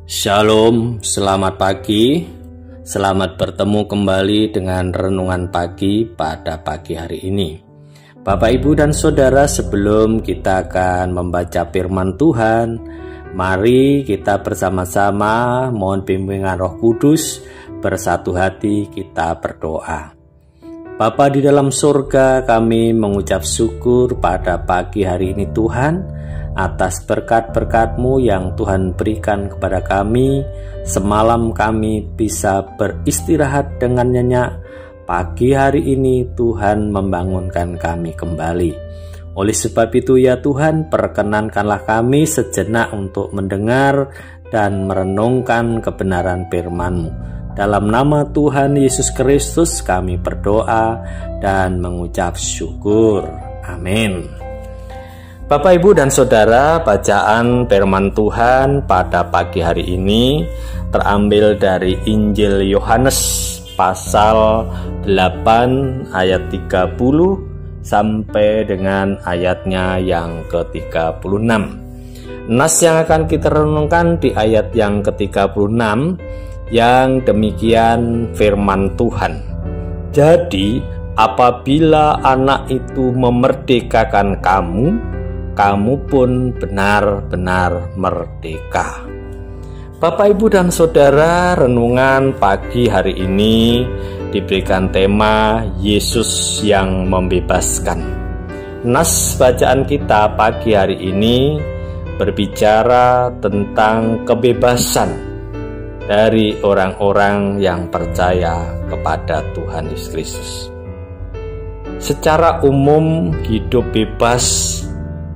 Shalom, selamat pagi. Selamat bertemu kembali dengan renungan pagi pada pagi hari ini. Bapak, Ibu, dan Saudara, sebelum kita akan membaca firman Tuhan, mari kita bersama-sama mohon bimbingan Roh Kudus, bersatu hati kita berdoa. Bapa di dalam surga, kami mengucap syukur pada pagi hari ini Tuhan, atas berkat-berkat-Mu yang Tuhan berikan kepada kami. Semalam kami bisa beristirahat dengan nyenyak. Pagi hari ini Tuhan membangunkan kami kembali. Oleh sebab itu ya Tuhan, perkenankanlah kami sejenak untuk mendengar dan merenungkan kebenaran firman-Mu. Dalam nama Tuhan Yesus Kristus kami berdoa dan mengucap syukur. Amin. Bapak, Ibu, dan Saudara, bacaan firman Tuhan pada pagi hari ini terambil dari Injil Yohanes pasal 8 ayat 30 sampai dengan ayatnya yang ke-36. Nas yang akan kita renungkan di ayat yang ke-36 yang demikian firman Tuhan. Jadi, apabila anak itu memerdekakan kamu pun benar-benar merdeka. Bapak, Ibu, dan Saudara, renungan pagi hari ini diberikan tema Yesus yang membebaskan. Nas bacaan kita pagi hari ini berbicara tentang kebebasan dari orang-orang yang percaya kepada Tuhan Yesus Kristus. Secara umum, hidup bebas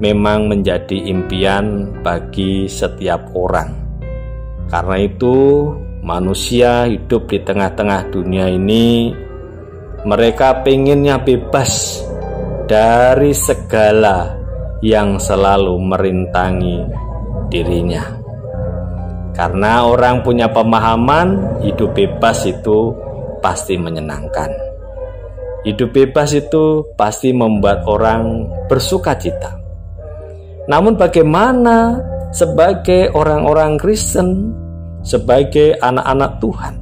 memang menjadi impian bagi setiap orang. Karena itu, manusia hidup di tengah-tengah dunia ini, mereka pengennya bebas dari segala yang selalu merintangi dirinya. Karena orang punya pemahaman, hidup bebas itu pasti menyenangkan. Hidup bebas itu pasti membuat orang bersuka cita. Namun bagaimana sebagai orang-orang Kristen, sebagai anak-anak Tuhan?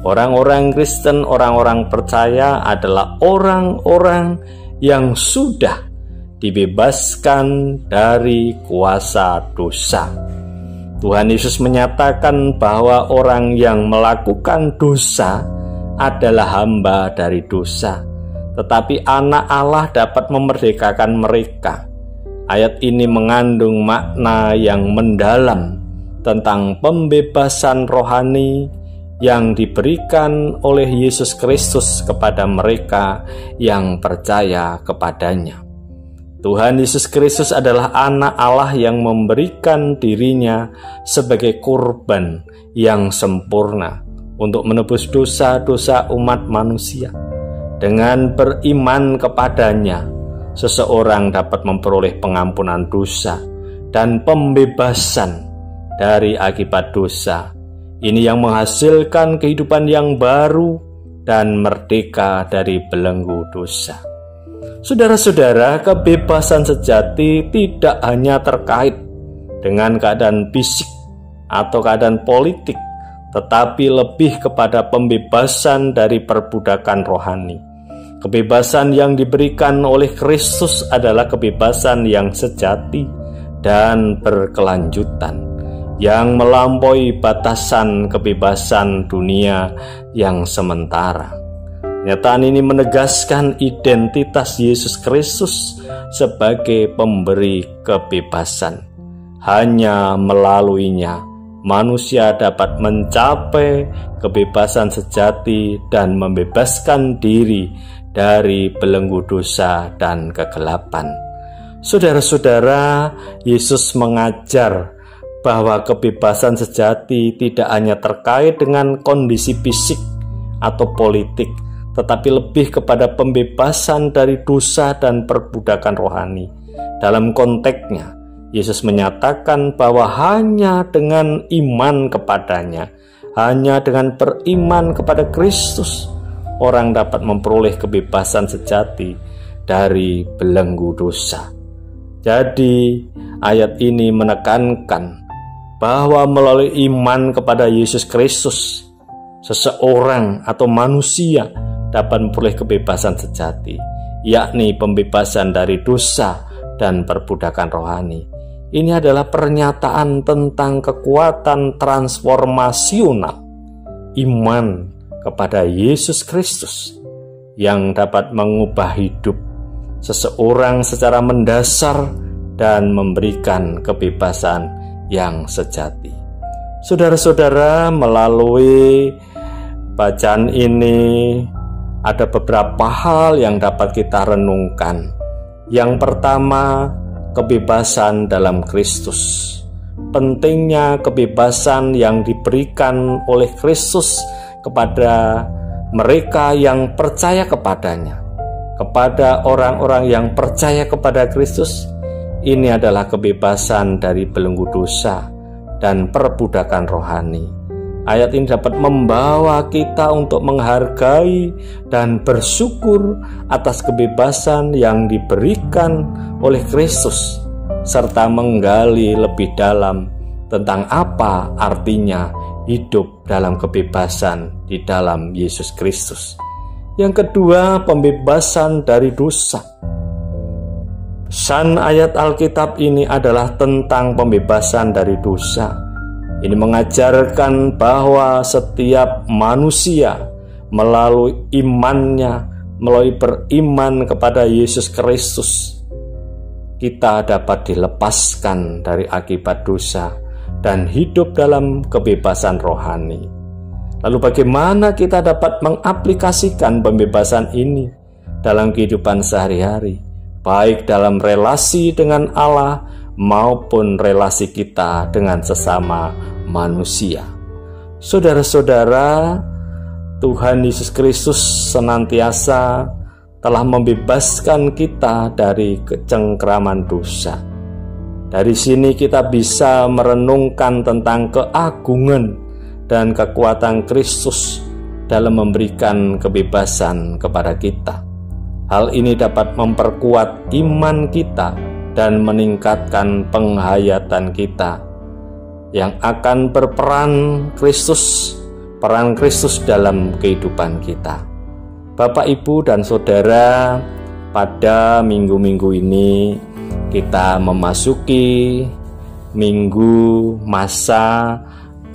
Orang-orang Kristen, orang-orang percaya adalah orang-orang yang sudah dibebaskan dari kuasa dosa. Tuhan Yesus menyatakan bahwa orang yang melakukan dosa adalah hamba dari dosa, tetapi anak Allah dapat memerdekakan mereka. Ayat ini mengandung makna yang mendalam tentang pembebasan rohani yang diberikan oleh Yesus Kristus kepada mereka yang percaya kepadanya. Tuhan Yesus Kristus adalah anak Allah yang memberikan dirinya sebagai kurban yang sempurna untuk menebus dosa-dosa umat manusia. Dengan beriman kepadanya, seseorang dapat memperoleh pengampunan dosa dan pembebasan dari akibat dosa. Ini yang menghasilkan kehidupan yang baru dan merdeka dari belenggu dosa. Saudara-saudara, kebebasan sejati tidak hanya terkait dengan keadaan fisik atau keadaan politik, tetapi lebih kepada pembebasan dari perbudakan rohani. Kebebasan yang diberikan oleh Kristus adalah kebebasan yang sejati dan berkelanjutan, yang melampaui batasan kebebasan dunia yang sementara. Kenyataan ini menegaskan identitas Yesus Kristus sebagai pemberi kebebasan. Hanya melaluinya, manusia dapat mencapai kebebasan sejati dan membebaskan diri dari belenggu dosa dan kegelapan. Saudara-saudara, Yesus mengajar bahwa kebebasan sejati tidak hanya terkait dengan kondisi fisik atau politik, tetapi lebih kepada pembebasan dari dosa dan perbudakan rohani. Dalam konteksnya, Yesus menyatakan bahwa hanya dengan iman kepadanya, hanya dengan beriman kepada Kristus, orang dapat memperoleh kebebasan sejati dari belenggu dosa. Jadi, ayat ini menekankan bahwa melalui iman kepada Yesus Kristus, seseorang atau manusia dapat memperoleh kebebasan sejati, yakni pembebasan dari dosa dan perbudakan rohani. Ini adalah pernyataan tentang kekuatan transformasional iman kepada Yesus Kristus yang dapat mengubah hidup seseorang secara mendasar dan memberikan kebebasan yang sejati. Saudara-saudara, melalui bacaan ini ada beberapa hal yang dapat kita renungkan. Yang pertama, kebebasan dalam Kristus. Pentingnya kebebasan yang diberikan oleh Kristus kepada mereka yang percaya kepadanya. Kepada orang-orang yang percaya kepada Kristus, ini adalah kebebasan dari belenggu dosa dan perbudakan rohani. Ayat ini dapat membawa kita untuk menghargai dan bersyukur atas kebebasan yang diberikan oleh Kristus, serta menggali lebih dalam tentang apa artinya hidup dalam kebebasan di dalam Yesus Kristus. Yang kedua, pembebasan dari dosa. Pesan ayat Alkitab ini adalah tentang pembebasan dari dosa. Ini mengajarkan bahwa setiap manusia melalui imannya, melalui beriman kepada Yesus Kristus, kita dapat dilepaskan dari akibat dosa dan hidup dalam kebebasan rohani. Lalu bagaimana kita dapat mengaplikasikan pembebasan ini dalam kehidupan sehari-hari, baik dalam relasi dengan Allah maupun relasi kita dengan sesama manusia? Saudara-saudara, Tuhan Yesus Kristus senantiasa telah membebaskan kita dari kecengkraman dosa. Dari sini kita bisa merenungkan tentang keagungan dan kekuatan Kristus dalam memberikan kebebasan kepada kita. Hal ini dapat memperkuat iman kita dan meningkatkan penghayatan kita yang akan berperan peran Kristus dalam kehidupan kita. Bapak, Ibu, dan Saudara, pada minggu-minggu ini kita memasuki minggu masa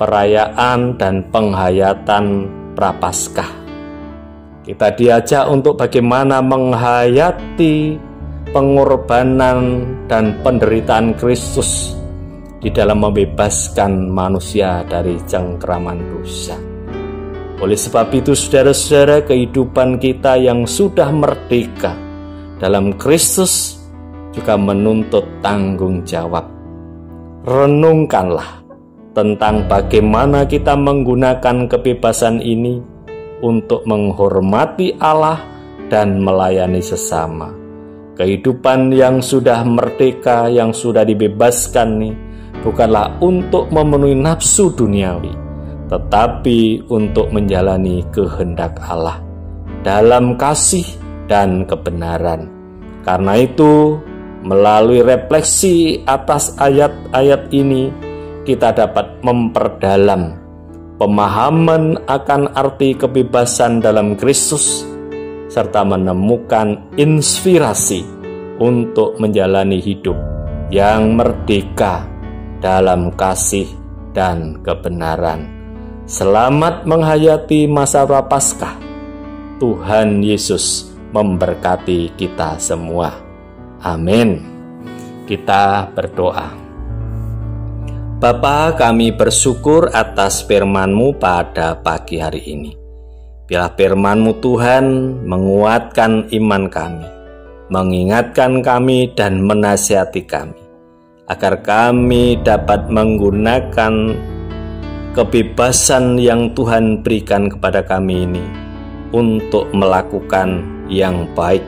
perayaan dan penghayatan Prapaskah. Kita diajak untuk bagaimana menghayati pengorbanan dan penderitaan Kristus di dalam membebaskan manusia dari cengkraman dosa. Oleh sebab itu, saudara-saudara, kehidupan kita yang sudah merdeka dalam Kristus juga menuntut tanggung jawab. Renungkanlah tentang bagaimana kita menggunakan kebebasan ini untuk menghormati Allah dan melayani sesama. Kehidupan yang sudah merdeka, yang sudah dibebaskan nih, bukanlah untuk memenuhi nafsu duniawi, tetapi untuk menjalani kehendak Allah dalam kasih dan kebenaran. Karena itu, melalui refleksi atas ayat-ayat ini, kita dapat memperdalam pemahaman akan arti kebebasan dalam Kristus, serta menemukan inspirasi untuk menjalani hidup yang merdeka dalam kasih dan kebenaran. Selamat menghayati masa Prapaskah. Tuhan Yesus memberkati kita semua. Amin. Kita berdoa. Bapa, kami bersyukur atas firman-Mu pada pagi hari ini. Biarlah firman-Mu Tuhan menguatkan iman kami, mengingatkan kami dan menasihati kami, agar kami dapat menggunakan kebebasan yang Tuhan berikan kepada kami ini untuk melakukan yang baik,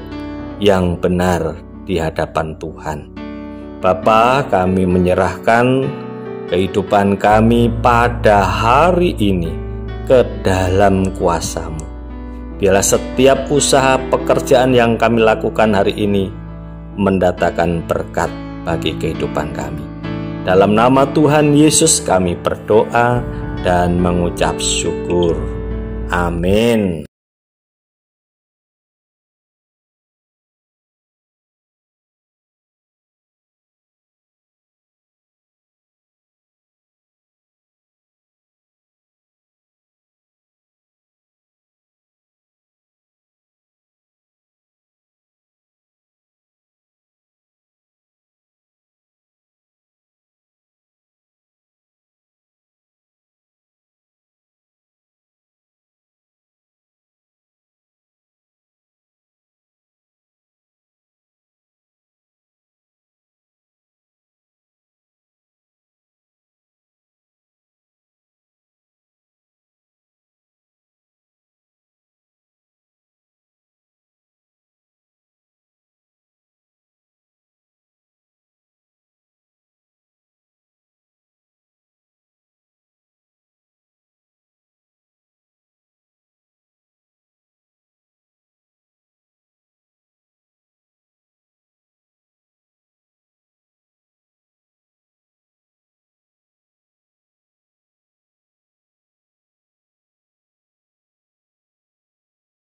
yang benar di hadapan Tuhan. Bapa, kami menyerahkan kehidupan kami pada hari ini ke dalam kuasa-Mu. Biarlah setiap usaha pekerjaan yang kami lakukan hari ini mendatangkan berkat bagi kehidupan kami. Dalam nama Tuhan Yesus kami berdoa dan mengucap syukur. Amin.